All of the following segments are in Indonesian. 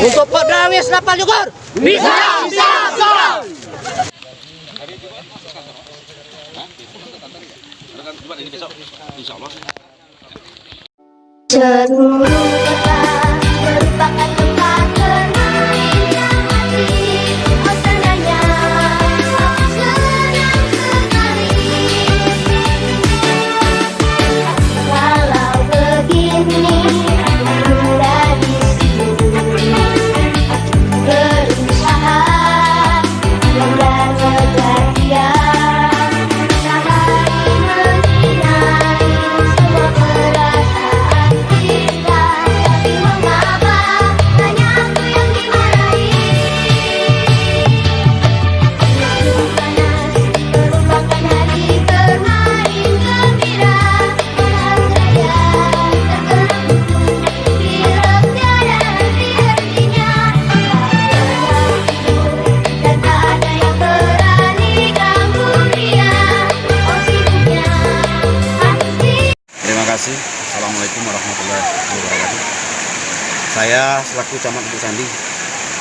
Untuk Pak Darwis Napal Jugur. Bisa, bisa, bisa. Seluruh kota merupakan tempat bermain yang asik. Oh senangnya, senang sekali. Kalau begini, mudah di sini berusaha dan bekerja. Sehari menyinari semua perasaan kita, tapi mengapa hanya aku yang dimarahi? Hidup panas merupakan hari bermain gembira, malam raya tergelembung, hirap tiada henti-hentinya. Dan tak ada yang berani ganggu dia. Oh sibuknya pasti. Terima kasih. Assalamualaikum warahmatullahi wabarakatuh. Saya selaku Camat Lubuk Sandi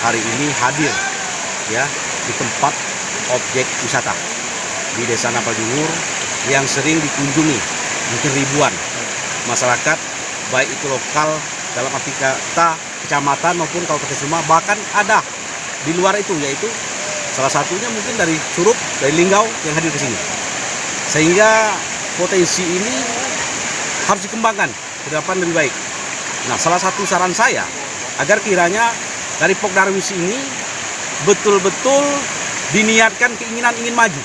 hari ini hadir ya di tempat objek wisata di Desa Napal Jugur yang sering dikunjungi mungkin ribuan masyarakat, baik itu lokal dalam arti kata kecamatan maupun kabupaten Suma, bahkan ada di luar itu, yaitu salah satunya mungkin dari Surup, dari Linggau yang hadir ke sini. Sehingga potensi ini harus dikembangkan ke depan lebih baik. Nah, salah satu saran saya agar kiranya dari Pok Darwis ini betul-betul diniatkan keinginan ingin maju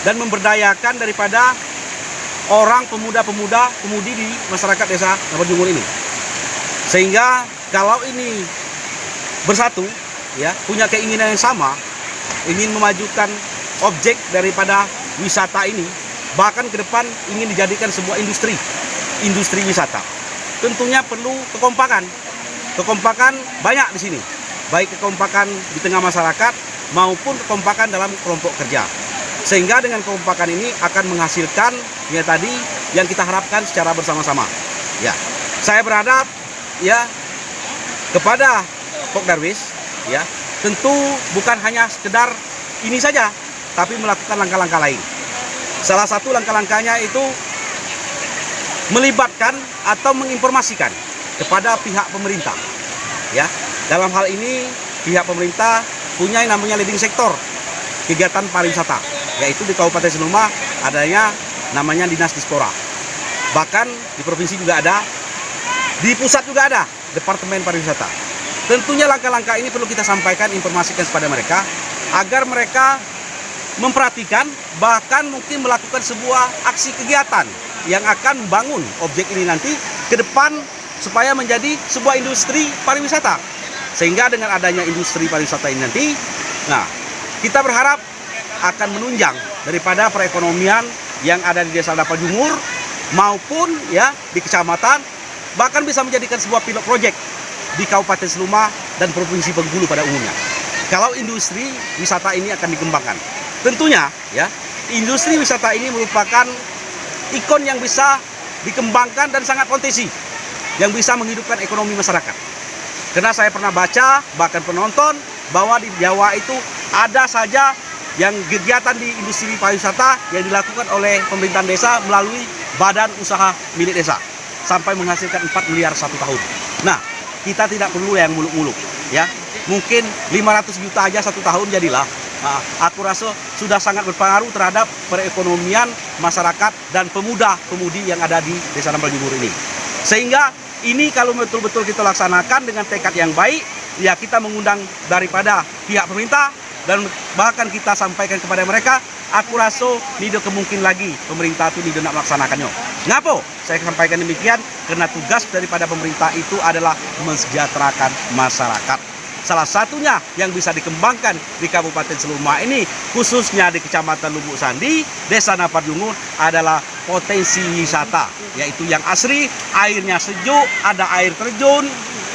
dan memberdayakan daripada orang pemuda-pemuda pemudi di masyarakat Desa Napal Jugur ini. Sehingga kalau ini bersatu ya, punya keinginan yang sama, ingin memajukan objek daripada wisata ini, bahkan ke depan ingin dijadikan sebuah industri wisata. Tentunya perlu kekompakan banyak di sini, baik kekompakan di tengah masyarakat maupun kekompakan dalam kelompok kerja. Sehingga dengan kekompakan ini akan menghasilkan ya tadi yang kita harapkan secara bersama-sama. Ya, saya berharap ya kepada Pok Darwis ya, tentu bukan hanya sekedar ini saja, tapi melakukan langkah-langkah lain. Salah satu langkah-langkahnya itu melibatkan atau menginformasikan kepada pihak pemerintah. Ya, dalam hal ini pihak pemerintah punya yang namanya leading sektor kegiatan pariwisata, yaitu di Kabupaten Senuma adanya namanya Dinas Dispora. Bahkan di provinsi juga ada, di pusat juga ada Departemen Pariwisata. Tentunya langkah-langkah ini perlu kita sampaikan, informasikan kepada mereka agar mereka memperhatikan, bahkan mungkin melakukan sebuah aksi kegiatan yang akan membangun objek ini nanti ke depan supaya menjadi sebuah industri pariwisata. Sehingga dengan adanya industri pariwisata ini nanti, nah, kita berharap akan menunjang daripada perekonomian yang ada di Desa Napal Jugur maupun ya di kecamatan, bahkan bisa menjadikan sebuah pilot project di Kabupaten Seluma dan Provinsi Bengkulu pada umumnya. Kalau industri wisata ini akan dikembangkan, tentunya ya industri wisata ini merupakan ikon yang bisa dikembangkan dan sangat potensi yang bisa menghidupkan ekonomi masyarakat. Karena saya pernah baca, bahkan penonton, bahwa di Jawa itu ada saja yang kegiatan di industri pariwisata yang dilakukan oleh pemerintahan desa melalui badan usaha milik desa sampai menghasilkan 4 miliar 1 tahun. Nah, kita tidak perlu yang muluk-muluk ya. Mungkin 500 juta aja 1 tahun jadilah. Nah, aku rasa sudah sangat berpengaruh terhadap perekonomian masyarakat dan pemuda-pemudi yang ada di Desa Napal Jugur ini. Sehingga ini kalau betul-betul kita laksanakan dengan tekad yang baik, ya kita mengundang daripada pihak pemerintah dan bahkan kita sampaikan kepada mereka, aku rasa tidak kemungkin lagi pemerintah itu tidak melaksanakannya. Ngapo? Saya sampaikan demikian karena tugas daripada pemerintah itu adalah mensejahterakan masyarakat. Salah satunya yang bisa dikembangkan di Kabupaten Seluma ini, khususnya di Kecamatan Lubuk Sandi, Desa Napal Jugur adalah potensi wisata, yaitu yang asri, airnya sejuk, ada air terjun,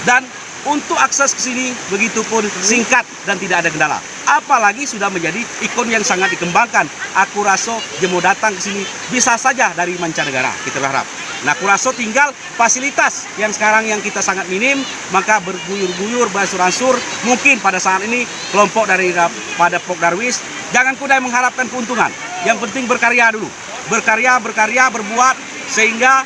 dan untuk akses ke sini begitu pun singkat dan tidak ada kendala. Apalagi sudah menjadi ikon yang sangat dikembangkan. Aku rasa jemo datang ke sini bisa saja dari mancanegara, kita berharap. Nah, Kuraso tinggal fasilitas yang sekarang yang kita sangat minim, maka berguyur-guyur, beransur-ansur, mungkin pada saat ini kelompok dari pada Pok Darwis, jangan kudai mengharapkan keuntungan. Yang penting berkarya dulu. Berkarya, berbuat, sehingga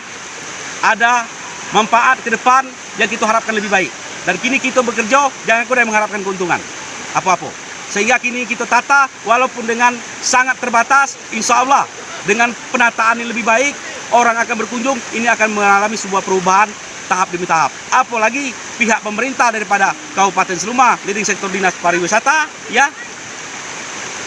ada manfaat ke depan yang kita harapkan lebih baik. Dan kini kita bekerja, jangan kudai mengharapkan keuntungan apa-apa. Sehingga kini kita tata, walaupun dengan sangat terbatas, insya Allah dengan penataan yang lebih baik, orang akan berkunjung, ini akan mengalami sebuah perubahan tahap demi tahap. Apalagi pihak pemerintah daripada Kabupaten Seluma, leading sektor dinas pariwisata, ya,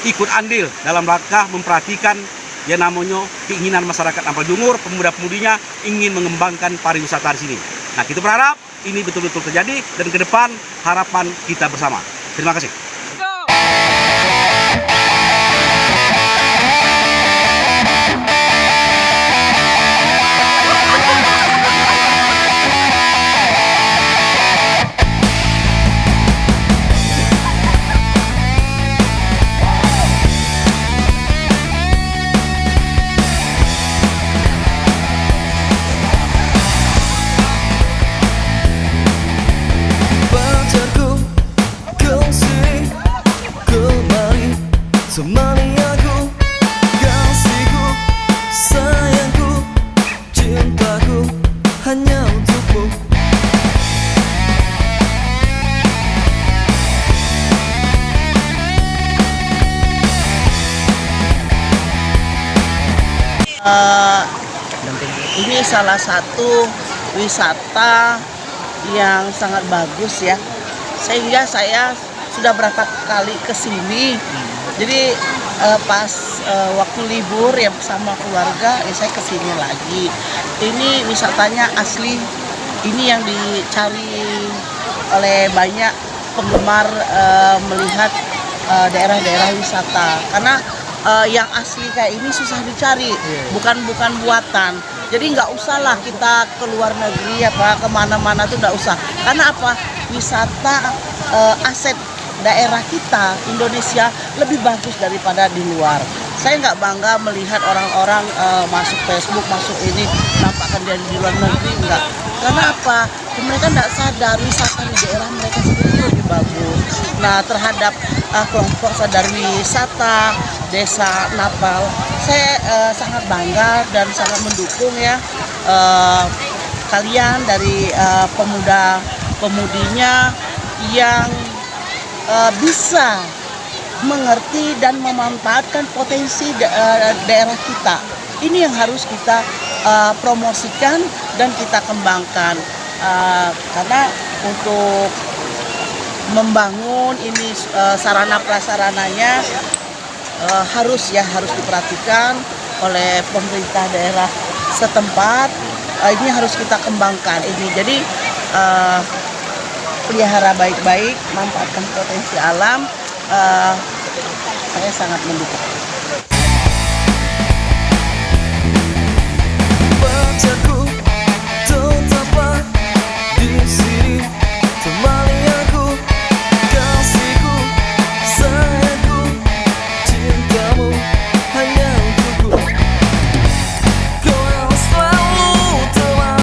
ikut andil dalam rangka memperhatikan yang namanya keinginan masyarakat Ampel Jungur, pemuda-pemudinya ingin mengembangkan pariwisata di sini. Nah, kita berharap ini betul-betul terjadi dan ke depan harapan kita bersama. Terima kasih. Pacarku, kau sini kemari, temani aku, kasihku, sayangku, cintaku hanya untukmu. Ini salah satu wisata yang sangat bagus ya, sehingga saya sudah berapa kali ke sini. Jadi pas waktu libur ya bersama keluarga, saya ke sini lagi. Ini wisatanya asli, ini yang dicari oleh banyak penggemar melihat daerah-daerah wisata, karena yang asli kayak ini susah dicari, bukan buatan. Jadi nggak usahlah kita ke luar negeri apa kemana-mana tuh nggak usah. Karena apa? Wisata aset daerah kita Indonesia lebih bagus daripada di luar. Saya nggak bangga melihat orang-orang masuk Facebook, masuk ini nampakkan dia di luar negeri, enggak. Karena apa? Mereka nggak sadar wisata di daerah mereka sendiri lebih bagus. Nah, terhadap kelompok sadar wisata Desa Napal, saya sangat bangga dan sangat mendukung ya kalian dari pemuda-pemudinya yang bisa mengerti dan memanfaatkan potensi daerah kita. Ini yang harus kita promosikan dan kita kembangkan, karena untuk membangun ini sarana prasarananya harus diperhatikan oleh pemerintah daerah setempat. Ini harus kita kembangkan ini. Jadi pelihara baik-baik, manfaatkan potensi alam. Saya sangat mendukung. Pacarku,